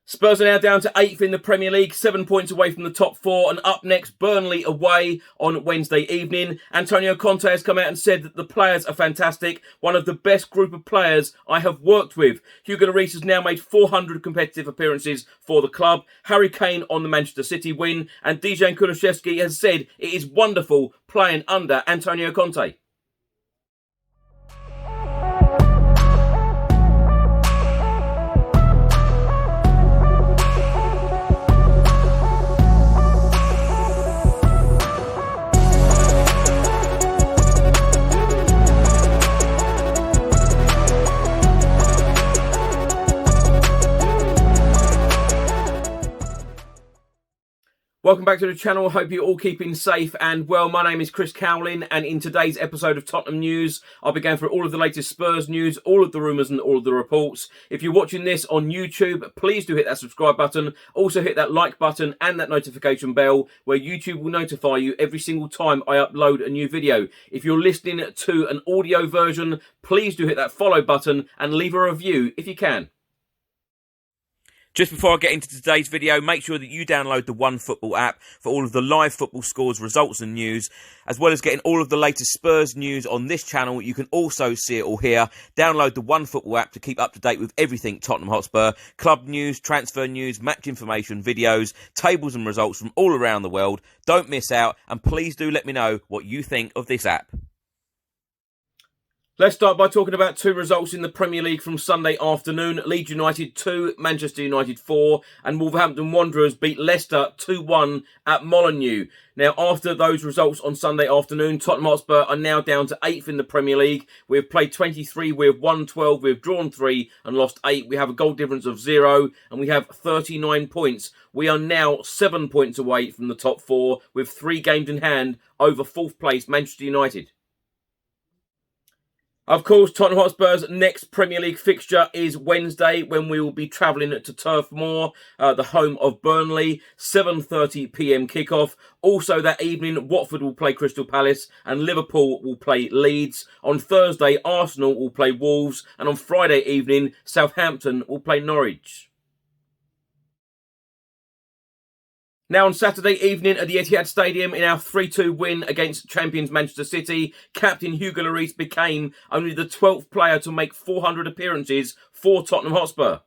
Spurs are now down to 8th in the Premier League, 7 points away from the top 4, and up next, Burnley away on Wednesday evening. Antonio Conte has come out and said that the players are fantastic, one of the best group of players I have worked with. Hugo Lloris has now made 400 competitive appearances for the club. Harry Kane on the Manchester City win, and Kulusevski has said it is wonderful playing under Antonio Conte. Welcome back to the channel. Hope you're all keeping safe and well. My name is Chris Cowlin, and in today's episode of Tottenham News, I'll be going through all of the latest Spurs news, all of the rumours and all of the reports. If you're watching this on YouTube, please do hit that subscribe button. Also hit that like button and that notification bell, where YouTube will notify you every single time I upload a new video. If you're listening to an audio version, please do hit that follow button and leave a review if you can. Just before I get into today's video, make sure that you download the OneFootball app for all of the live football scores, results and news, as well as getting all of the latest Spurs news on this channel. You can also see it all here. Download the OneFootball app to keep up to date with everything Tottenham Hotspur, club news, transfer news, match information, videos, tables and results from all around the world. Don't miss out, and please do let me know what you think of this app. Let's start by talking about two results in the Premier League from Sunday afternoon. Leeds United 2, Manchester United 4, and Wolverhampton Wanderers beat Leicester 2-1 at Molineux. Now, after those results on Sunday afternoon, Tottenham Hotspur are now down to 8th in the Premier League. We've played 23, we've won 12, we've drawn 3 and lost 8. We have a goal difference of 0, and we have 39 points. We are now 7 points away from the top 4, with 3 games in hand over 4th place Manchester United. Of course, Tottenham Hotspur's next Premier League fixture is Wednesday, when we will be travelling to Turf Moor, the home of Burnley, 7:30 p.m. kickoff. Also that evening, Watford will play Crystal Palace and Liverpool will play Leeds. On Thursday, Arsenal will play Wolves, and on Friday evening, Southampton will play Norwich. Now on Saturday evening at the Etihad Stadium, in our 3-2 win against champions Manchester City, captain Hugo Lloris became only the 12th player to make 400 appearances for Tottenham Hotspur.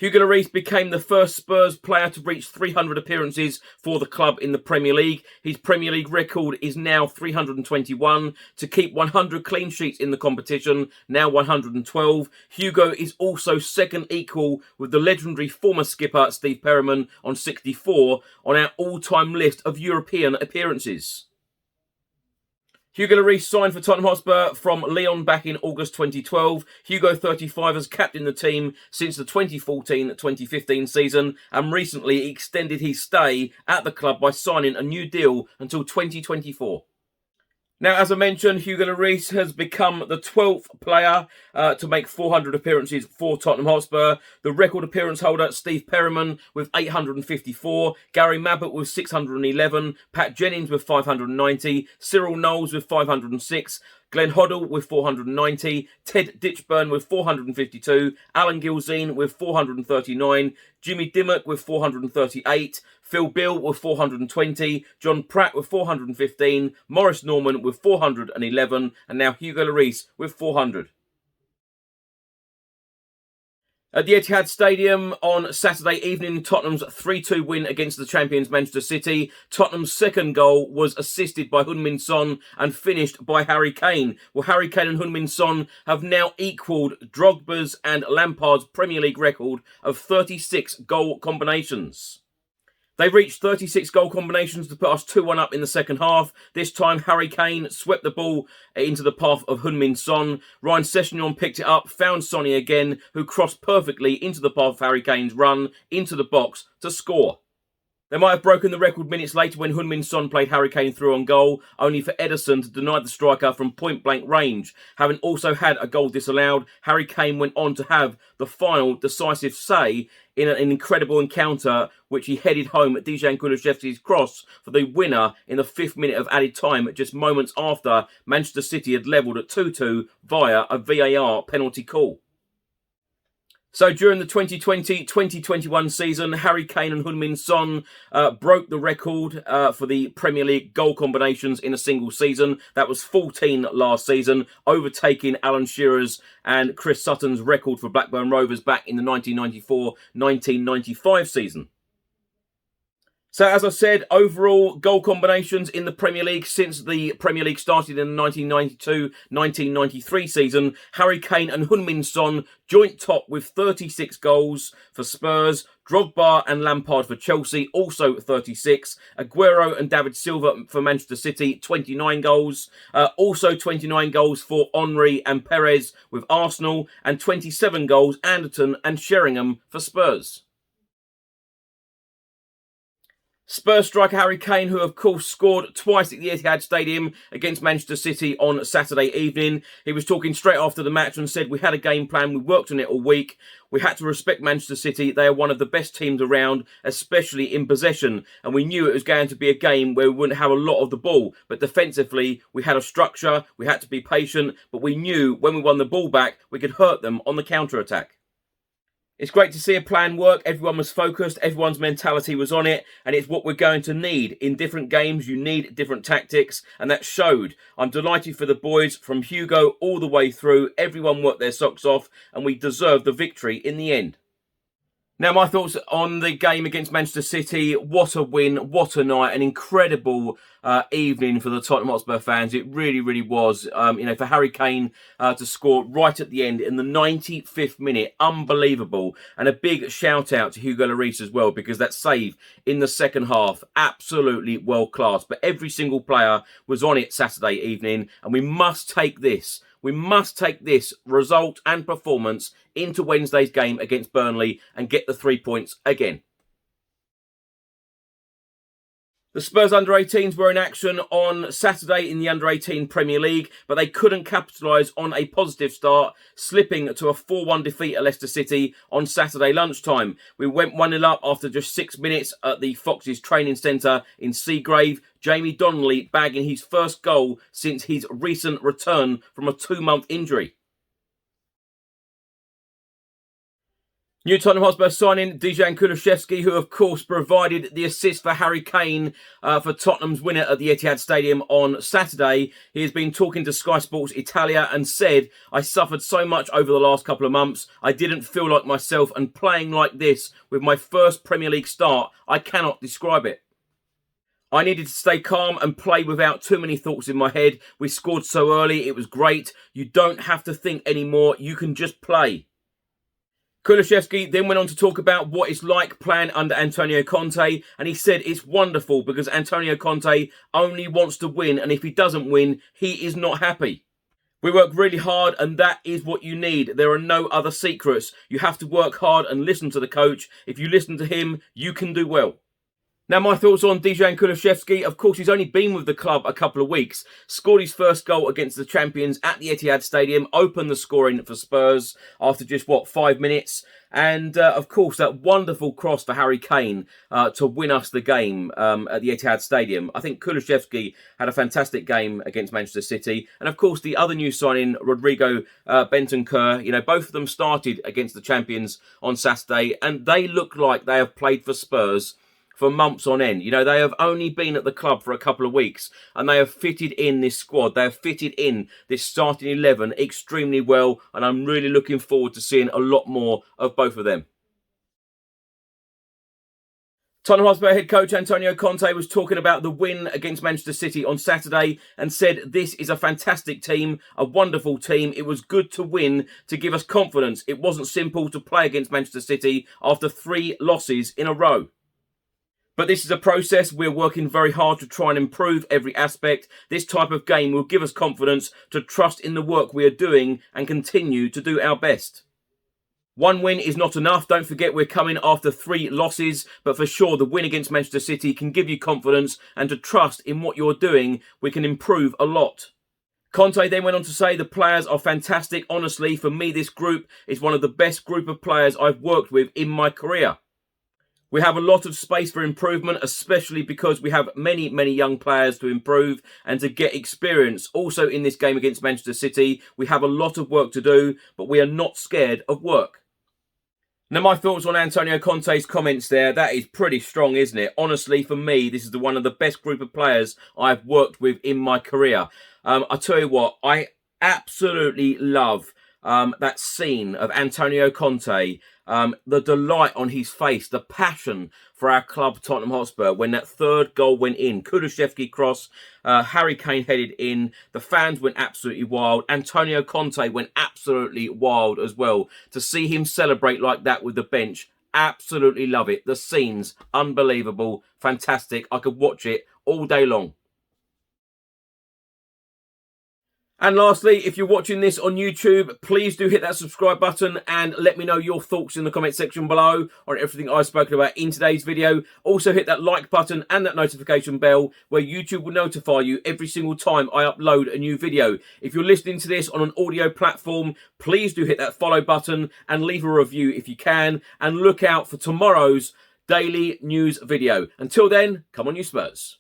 Hugo Lloris became the first Spurs player to reach 300 appearances for the club in the Premier League. His Premier League record is now 321. To keep 100 clean sheets in the competition, now 112. Hugo is also second equal with the legendary former skipper Steve Perryman on 64 on our all-time list of European appearances. Hugo Lloris signed for Tottenham Hotspur from Lyon back in August 2012. Hugo, 35, has captained the team since the 2014-2015 season and recently extended his stay at the club by signing a new deal until 2024. Now, as I mentioned, Hugo Lloris has become the 12th player to make 400 appearances for Tottenham Hotspur. The record appearance holder, Steve Perryman, with 854. Gary Mabbutt with 611. Pat Jennings with 590. Cyril Knowles with 506. Glenn Hoddle with 490, Ted Ditchburn with 452, Alan Gilzine with 439, Jimmy Dimmock with 438, Phil Bill with 420, John Pratt with 415, Morris Norman with 411, and now Hugo Lloris with 400. At the Etihad Stadium on Saturday evening, Tottenham's 3-2 win against the champions Manchester City. Tottenham's second goal was assisted by Heung-min Son and finished by Harry Kane. Well, Harry Kane and Heung-min Son have now equalled Drogba's and Lampard's Premier League record of 36 goal combinations. They reached 36 goal combinations to put us 2-1 up in the second half. This time, Harry Kane swept the ball into the path of Heung-min Son. Ryan Sessegnon picked it up, found Sonny again, who crossed perfectly into the path of Harry Kane's run into the box to score. They might have broken the record minutes later when Heung-min Son played Harry Kane through on goal, only for Ederson to deny the striker from point-blank range. Having also had a goal disallowed, Harry Kane went on to have the final decisive say in an incredible encounter, which he headed home at Kulusevski's cross for the winner in the 5th minute of added time, just moments after Manchester City had levelled at 2-2 via a VAR penalty call. So during the 2020-2021 season, Harry Kane and Heung-min Son broke the record for the Premier League goal combinations in a single season. That was 14 last season, overtaking Alan Shearer's and Chris Sutton's record for Blackburn Rovers back in the 1994-1995 season. So, as I said, overall goal combinations in the Premier League since the Premier League started in the 1992-1993 season, Harry Kane and Heung-min Son joint top with 36 goals for Spurs, Drogba and Lampard for Chelsea, also 36, Aguero and David Silva for Manchester City, 29 goals, also 29 goals for Henry and Perez with Arsenal, and 27 goals Anderton and Sheringham for Spurs. Spurs striker Harry Kane, who of course scored twice at the Etihad Stadium against Manchester City on Saturday evening. He was talking straight after the match and said, "We had a game plan, we worked on it all week. We had to respect Manchester City. They are one of the best teams around, especially in possession. And we knew it was going to be a game where we wouldn't have a lot of the ball. But defensively, we had a structure, we had to be patient, but we knew when we won the ball back, we could hurt them on the counter-attack." It's great to see a plan work. Everyone was focused. Everyone's mentality was on it. And it's what we're going to need. In different games, you need different tactics. And that showed. I'm delighted for the boys from Hugo all the way through. Everyone worked their socks off. And we deserved the victory in the end. Now, my thoughts on the game against Manchester City. What a win. What a night. An incredible evening for the Tottenham Hotspur fans. It really, really was. For Harry Kane to score right at the end in the 95th minute. Unbelievable. And a big shout out to Hugo Lloris as well, because that save in the second half, absolutely world class. But every single player was on it Saturday evening. And we must take this. We must take this result and performance into Wednesday's game against Burnley and get the 3 points again. The Spurs under-18s were in action on Saturday in the under-18 Premier League, but they couldn't capitalise on a positive start, slipping to a 4-1 defeat at Leicester City on Saturday lunchtime. We went 1-0 up after just 6 minutes at the Foxes training centre in Seagrave. Jamie Donnelly bagging his first goal since his recent return from a 2-month injury. New Tottenham Hotspur signing Dejan Kulusevski, who of course provided the assist for Harry Kane for Tottenham's winner at the Etihad Stadium on Saturday. He has been talking to Sky Sports Italia and said, "I suffered so much over the last couple of months. I didn't feel like myself, and playing like this with my first Premier League start, I cannot describe it. I needed to stay calm and play without too many thoughts in my head. We scored so early, it was great. You don't have to think anymore, you can just play." Kulusevski then went on to talk about what it's like playing under Antonio Conte, and he said it's wonderful because Antonio Conte only wants to win, and if he doesn't win, he is not happy. We work really hard, and that is what you need. There are no other secrets. You have to work hard and listen to the coach. If you listen to him, you can do well. Now, my thoughts on Dejan Kulusevski. Of course, he's only been with the club a couple of weeks. Scored his first goal against the champions at the Etihad Stadium. Opened the scoring for Spurs after just, 5 minutes. And, of course, that wonderful cross for Harry Kane to win us the game at the Etihad Stadium. I think Kulusevski had a fantastic game against Manchester City. And, of course, the other new signing, Rodrigo Bentancur, both of them started against the champions on Saturday. And they look like they have played for Spurs for months on end. They have only been at the club for a couple of weeks, and they have fitted in this squad. They have fitted in this starting 11 extremely well, and I'm really looking forward to seeing a lot more of both of them. Tottenham Hotspur head coach Antonio Conte was talking about the win against Manchester City on Saturday and said, "This is a fantastic team, a wonderful team. It was good to win to give us confidence. It wasn't simple to play against Manchester City after 3 losses in a row. But this is a process. We're working very hard to try and improve every aspect. This type of game will give us confidence to trust in the work we are doing and continue to do our best. One win is not enough. Don't forget we're coming after 3 losses, but for sure the win against Manchester City can give you confidence and to trust in what you're doing. We can improve a lot." Conte then went on to say the players are fantastic. Honestly, for me, this group is one of the best group of players I've worked with in my career. We have a lot of space for improvement, especially because we have many, many young players to improve and to get experience. Also in this game against Manchester City, we have a lot of work to do, but we are not scared of work. Now, my thoughts on Antonio Conte's comments there, that is pretty strong, isn't it? Honestly, for me, this is one of the best group of players I've worked with in my career. I tell you what, I absolutely love that scene of Antonio Conte, the delight on his face, the passion for our club, Tottenham Hotspur, when that third goal went in. Kulusevski cross, Harry Kane headed in. The fans went absolutely wild. Antonio Conte went absolutely wild as well. To see him celebrate like that with the bench, absolutely love it. The scene's unbelievable, fantastic. I could watch it all day long. And lastly, if you're watching this on YouTube, please do hit that subscribe button and let me know your thoughts in the comment section below on everything I've spoken about in today's video. Also hit that like button and that notification bell where YouTube will notify you every single time I upload a new video. If you're listening to this on an audio platform, please do hit that follow button and leave a review if you can. And look out for tomorrow's daily news video. Until then, come on you Spurs.